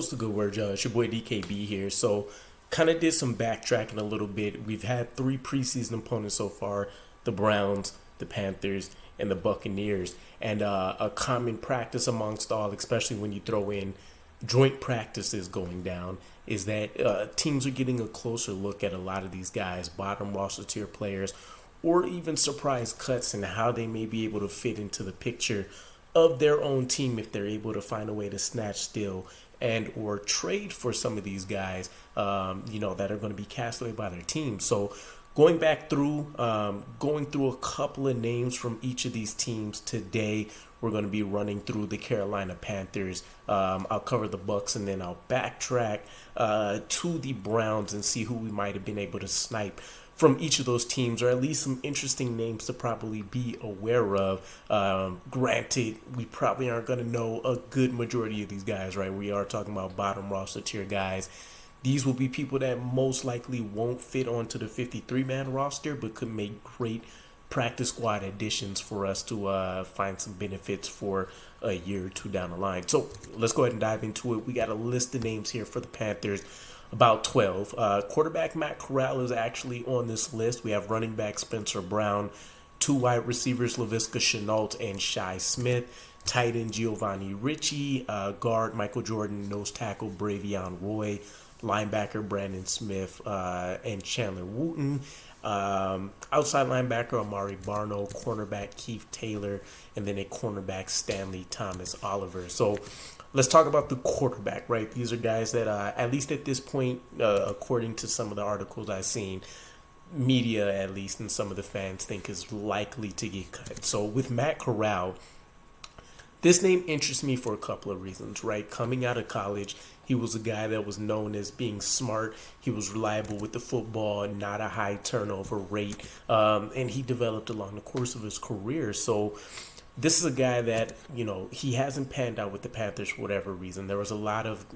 what's the good word? It's your boy DKB here. So, kind of did some backtracking a little bit. We've had 3 preseason opponents so far: the Browns, the Panthers, and the Buccaneers. And a common practice amongst all, especially when you throw in joint practices going down, is that teams are getting a closer look at a lot of these guys, bottom roster tier players, or even surprise cuts, and how they may be able to fit into the picture of their own team if they're able to find a way to snatch steal and or trade for some of these guys, that are going to be cast away by their team. So going through a couple of names from each of these teams today. We're going to be running through the Carolina Panthers. I'll cover the Bucs, and then I'll backtrack to the Browns and see who we might have been able to snipe from each of those teams, or at least some interesting names to probably be aware of. Granted, we probably aren't going to know a good majority of these guys, right? We are talking about bottom roster tier guys. These will be people that most likely won't fit onto the 53-man roster, but could make great practice squad additions for us to find some benefits for a year or two down the line. So let's go ahead and dive into it. We got a list of names here for the Panthers, about 12. Quarterback Matt Corral is actually on this list. We have running back Spencer Brown, 2 wide receivers Laviska Shenault and Shi Smith, tight end Giovanni Ricci, guard Michael Jordan, nose tackle Bravion Roy, linebacker Brandon Smith and Chandler Wooten, outside linebacker Amari Barno, cornerback Keith Taylor, and then a cornerback Stanley Thomas Oliver. So let's talk about the quarterback, right? These are guys that, at least at this point, according to some of the articles I've seen, media at least, and some of the fans think is likely to get cut. So with Matt Corral, this name interests me for a couple of reasons, right? Coming out of college, he was a guy that was known as being smart. He was reliable with the football, not a high turnover rate, and he developed along the course of his career. So this is a guy that, he hasn't panned out with the Panthers for whatever reason. There was a lot of,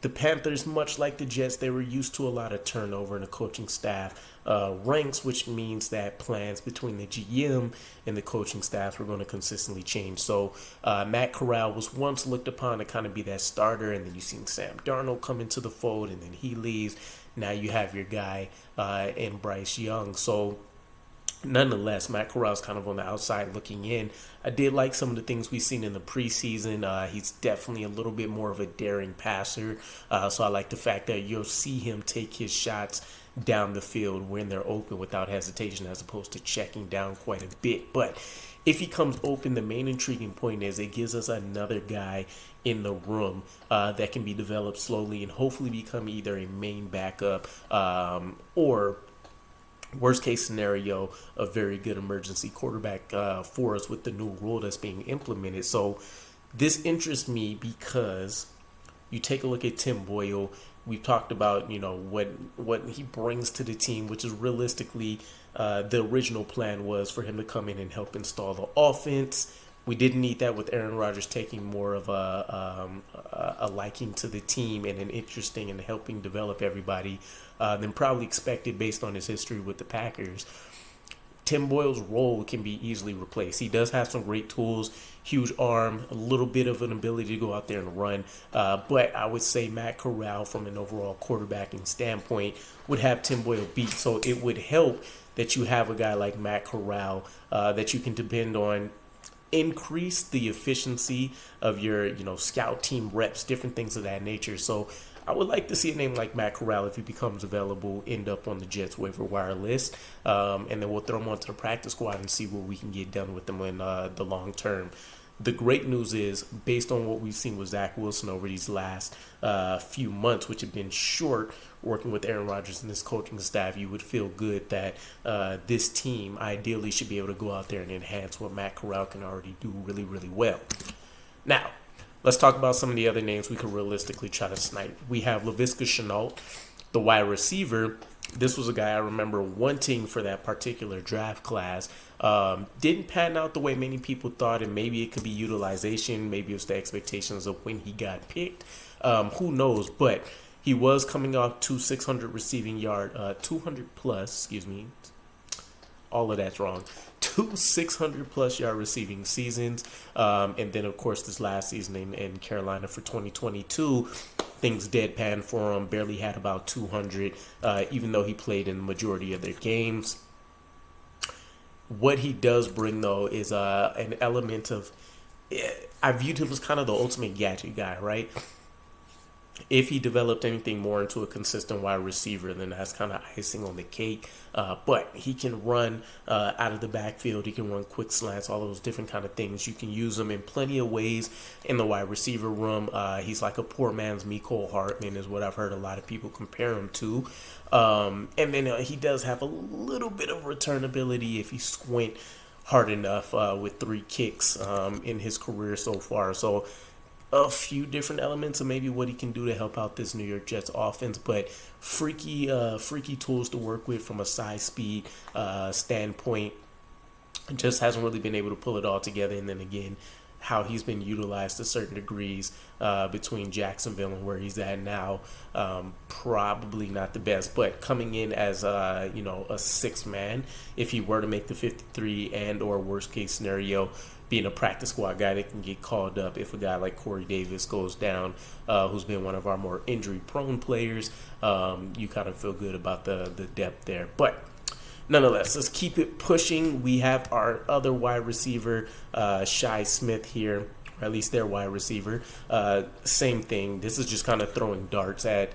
the Panthers, much like the Jets, they were used to a lot of turnover in the coaching staff ranks, which means that plans between the GM and the coaching staff were going to consistently change. So Matt Corral was once looked upon to kind of be that starter, and then you've seen Sam Darnold come into the fold, and then he leaves. Now you have your guy in Bryce Young. So nonetheless, Matt Corral's kind of on the outside looking in. I did like some of the things we've seen in the preseason. He's definitely a little bit more of a daring passer. So I like the fact that you'll see him take his shots down the field when they're open without hesitation, as opposed to checking down quite a bit. But if he comes open, the main intriguing point is it gives us another guy in the room that can be developed slowly and hopefully become either a main backup or, worst case scenario, a very good emergency quarterback for us with the new rule that's being implemented. So this interests me because you take a look at Tim Boyle. We've talked about, what he brings to the team, which is realistically the original plan was for him to come in and help install the offense. We didn't need that with Aaron Rodgers taking more of a liking to the team and an interesting in helping develop everybody than probably expected based on his history with the Packers. Tim Boyle's role can be easily replaced. He does have some great tools, huge arm, a little bit of an ability to go out there and run. But I would say Matt Corral, from an overall quarterbacking standpoint, would have Tim Boyle beat. So it would help that you have a guy like Matt Corral that you can depend on, increase the efficiency of your, scout team reps, different things of that nature. So I would like to see a name like Matt Corral, if he becomes available, end up on the Jets waiver wire list. And then we'll throw him onto the practice squad and see what we can get done with them in the long term. The great news is, based on what we've seen with Zach Wilson over these last few months, which have been short, working with Aaron Rodgers and his coaching staff, you would feel good that this team ideally should be able to go out there and enhance what Matt Corral can already do really, really well. Now, let's talk about some of the other names we could realistically try to snipe. We have Laviska Shenault, the wide receiver. This was a guy I remember wanting for that particular draft class. Didn't pan out the way many people thought, and maybe it could be utilization. Maybe it was the expectations of when he got picked. Who knows? But he was coming off 200 receiving yard, 200 plus, all of that's wrong. 2 600-plus yard receiving seasons. And then, of course, this last season in Carolina for 2022, things deadpan for him. Barely had about 200, even though he played in the majority of their games. What he does bring, though, is an element of... I viewed him as kind of the ultimate gadget guy, right? If he developed anything more into a consistent wide receiver, then that's kind of icing on the cake. But he can run out of the backfield. He can run quick slants, all those different kind of things. You can use him in plenty of ways in the wide receiver room. He's like a poor man's Mecole Hardman is what I've heard a lot of people compare him to. And then he does have a little bit of return ability if you squint hard enough with 3 kicks in his career so far. So a few different elements of maybe what he can do to help out this New York Jets offense, but freaky tools to work with from a size speed standpoint. Just hasn't really been able to pull it all together. And then again, how he's been utilized to certain degrees between Jacksonville and where he's at now, probably not the best. But coming in as a 6th man, if he were to make the 53 and or worst case scenario, being a practice squad guy that can get called up if a guy like Corey Davis goes down, who's been one of our more injury-prone players, you kind of feel good about the depth there. But nonetheless, let's keep it pushing. We have our other wide receiver, Shi Smith here, or at least their wide receiver. Same thing. This is just kind of throwing darts at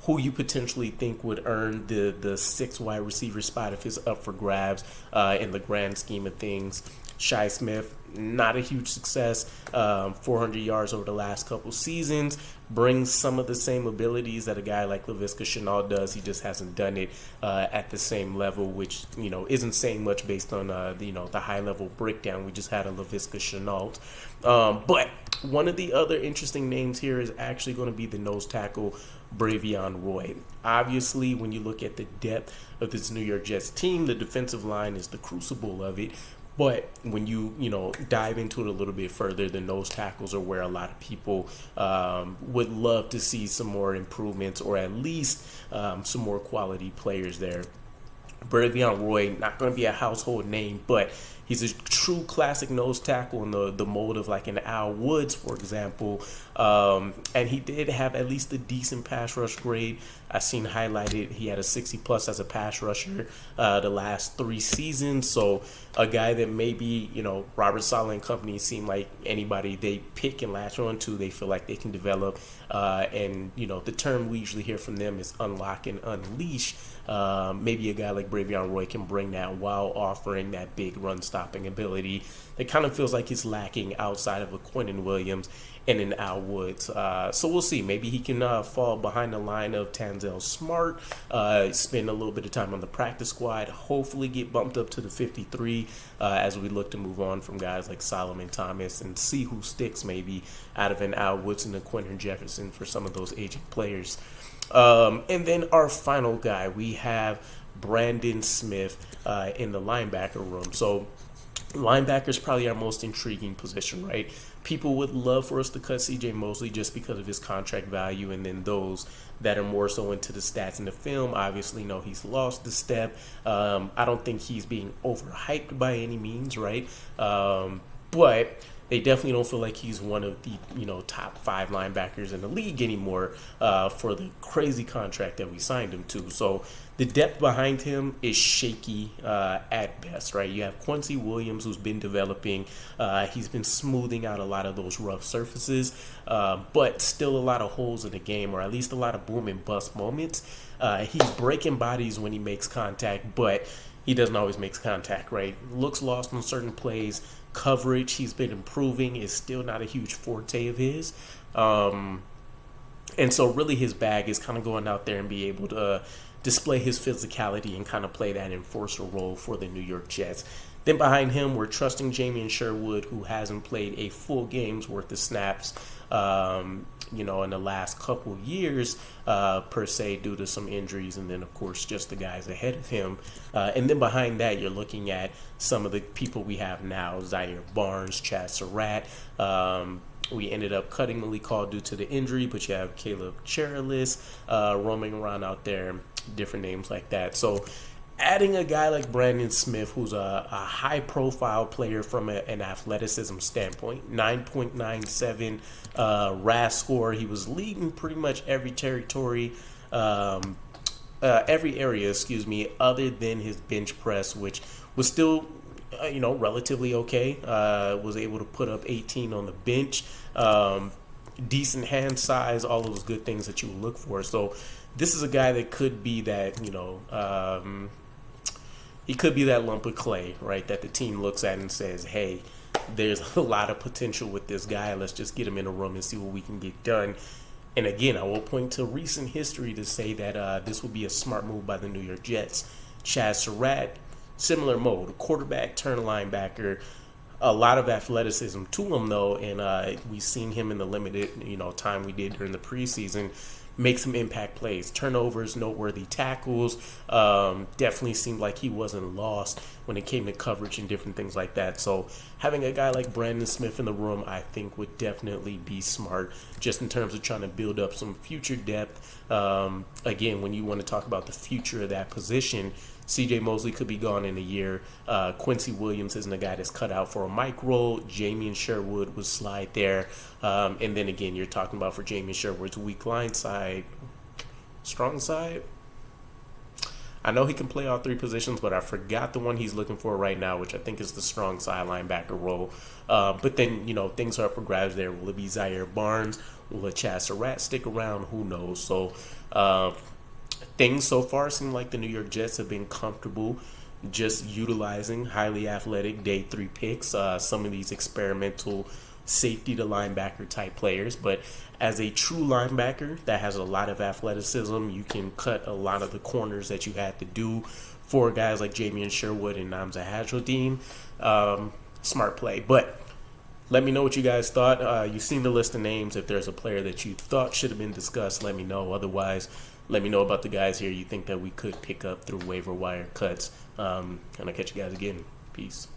who you potentially think would earn the 6th wide receiver spot if it's up for grabs in the grand scheme of things. Shi Smith, not a huge success, 400 yards over the last couple seasons, brings some of the same abilities that a guy like Laviska Shenault does. He just hasn't done it at the same level, which, isn't saying much based on, the high-level breakdown. We just had a Laviska Shenault. But one of the other interesting names here is actually going to be the nose tackle, Bravion Roy. Obviously, when you look at the depth of this New York Jets team, the defensive line is the crucible of it. But when you dive into it a little bit further, the nose tackles are where a lot of people would love to see some more improvements, or at least some more quality players there. Bravion Roy, not going to be a household name, but he's a true classic nose tackle in the mold of like an Al Woods, for example. And he did have at least a decent pass rush grade. I've seen highlighted he had a 60+ as a pass rusher the last 3 seasons. So a guy that maybe, Robert Saleh and company seem like anybody they pick and latch on to, they feel like they can develop. And, the term we usually hear from them is unlock and unleash. Maybe a guy like Bravion Roy can bring that while offering that big run-stopping ability that kind of feels like he's lacking outside of a Quentin Williams and an Al Woods. So we'll see. Maybe he can fall behind the line of Tanzel Smart, spend a little bit of time on the practice squad, hopefully get bumped up to the 53 as we look to move on from guys like Solomon Thomas and see who sticks maybe out of an Al Woods and a Quentin Jefferson for some of those aging players. And then our final guy, we have Brandon Smith in the linebacker room. So linebacker is probably our most intriguing position, right? People would love for us to cut C.J. Mosley just because of his contract value, and then those that are more so into the stats in the film obviously know he's lost the step. I don't think he's being overhyped by any means, right? But they definitely don't feel like he's one of the top 5 linebackers in the league anymore for the crazy contract that we signed him to. So the depth behind him is shaky at best, right? You have Quincy Williams, who's been developing. He's been smoothing out a lot of those rough surfaces, but still a lot of holes in the game, or at least a lot of boom and bust moments. He's breaking bodies when he makes contact, but he doesn't always make contact, right? Looks lost on certain plays. Coverage, he's been improving, is still not a huge forte of his. And so really his bag is kind of going out there and be able to display his physicality and kind of play that enforcer role for the New York Jets. Then behind him, we're trusting Jamien Sherwood, who hasn't played a full game's worth of snaps, in the last couple years, per se, due to some injuries, and then, of course, just the guys ahead of him. And then behind that, you're looking at some of the people we have now, Zaire Barnes, Chad Surratt. We ended up cutting Malik Hall due to the injury, but you have Caleb Cherilis roaming around out there, different names like that. So adding a guy like Brandon Smith, who's a high-profile player from an athleticism standpoint, 9.97 RAS score. He was leading pretty much every territory, every area, other than his bench press, which was still, relatively okay. Was able to put up 18 on the bench. Decent hand size, all those good things that you would look for. So this is a guy that could be that, he could be that lump of clay, right, that the team looks at and says, hey, there's a lot of potential with this guy. Let's just get him in a room and see what we can get done. And again, I will point to recent history to say that this would be a smart move by the New York Jets. Chaz Surratt, similar mode, a quarterback turned linebacker. A lot of athleticism to him, though, and we've seen him in the limited, time we did during the preseason make some impact plays, turnovers, noteworthy tackles. Definitely seemed like he wasn't lost when it came to coverage and different things like that. So having a guy like Brandon Smith in the room, I think, would definitely be smart, just in terms of trying to build up some future depth. Again, when you want to talk about the future of that position, C.J. Mosley could be gone in a year. Quincy Williams isn't a guy that's cut out for a mic role. Jamian Sherwood would slide there. And then again, you're talking about for Jamian Sherwood's weak line side, strong side. I know he can play all three positions, but I forgot the one he's looking for right now, which I think is the strong side linebacker role. But then, things are up for grabs there. Will it be Zaire Barnes? Will a Chaz Surratt stick around? Who knows? So, things so far seem like the New York Jets have been comfortable just utilizing highly athletic day 3 picks, some of these experimental safety to linebacker type players. But as a true linebacker that has a lot of athleticism, you can cut a lot of the corners that you had to do for guys like Jamian Sherwood and Namza Hajrodeen. Smart play. But let me know what you guys thought. You've seen the list of names. If there's a player that you thought should have been discussed, let me know. Otherwise, let me know about the guys here you think that we could pick up through waiver wire cuts. And I'll catch you guys again. Peace.